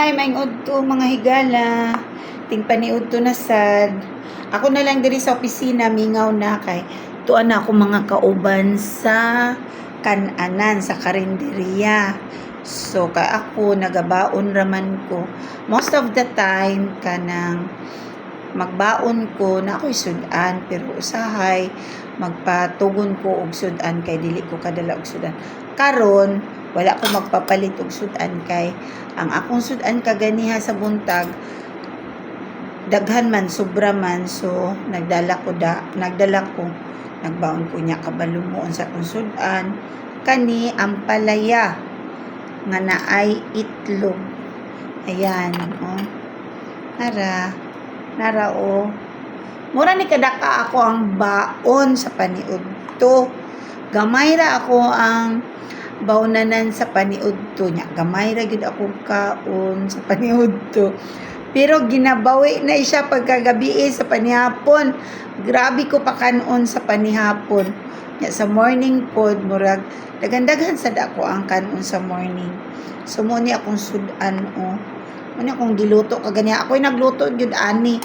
Hi, maingod to mga higala. Ting paniud to na sad. Ako na lang diri sa opisina mingaw na kay tuan na ako mga kauban sa kananan sa karinderiya. So kay ako nagabaon raman ko. Most of the time kanang magbaon ko na ako'y sudan pero usahay magpatugon ko og sudan kay dili ko kadala og sudan. Karon wala ko magpapalit og sudan kay ang akong sudan kaganiha sa buntag daghan man sobra man so nagdala ko nagbaon ko nya kabalumuon sa akong sudan kani ang palaya nga naay itlog. Ayan, oh. Nara oh. Mura ni kadaka ako ang baon sa paniud to. Gamay ra ako ang baunanan sa paniud to nya. Gamay ra gid ako kaon sa paniud to. Pero ginabawi na siya pagkagabi sa panihapon. Grabe ko pa kanon sa panihapon. Nya sa morning pod murag daghan-daghan sad ako ang kanon sa morning. So mo ni akong sudan oh. Ano akong giluto kagani ako'y nagluto gyud ani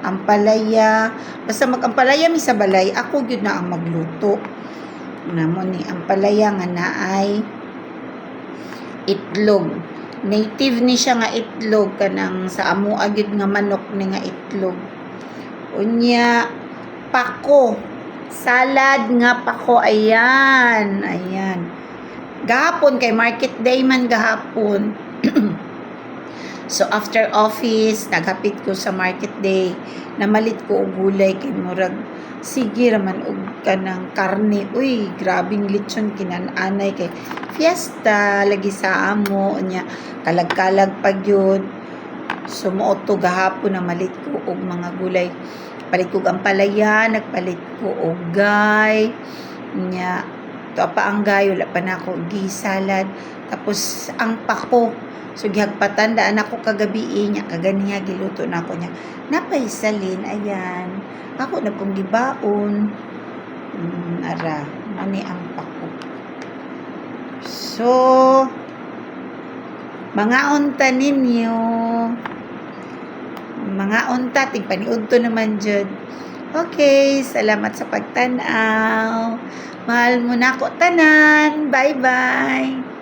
ang palaya basta magampalaya mi sa balay ako gyud na ang magluto namo ni ang palaya nga naay itlog native ni siya nga itlog kanang sa amo gyud nga manok ni nga itlog unya pako salad nga pako ayan gahapon kay market day man gahapon. So after office, naghapit ko sa market day, namalit ko og gulay kay murag sige raman og kanang karne. Uy, grabing lechon kinananay kay fiesta lagi sa amo nya kalag-kalag pa gyud. So moto gahapon namalit ko og mga gulay. Palit ko ang palaya, nagpalit ko og gay. Nya to pa ang gay wala pa na ako gi salad. Tapos ang pako so gihagpatandaan ako kagabi nya kaganiha giluto na ako nya napay salin ayan ako na pong gibaon ara ani ang pako so mga unta ninyo mga unta ting paniud to naman jud okay salamat sa pagtan-aw mahal mo na ako tanan bye bye.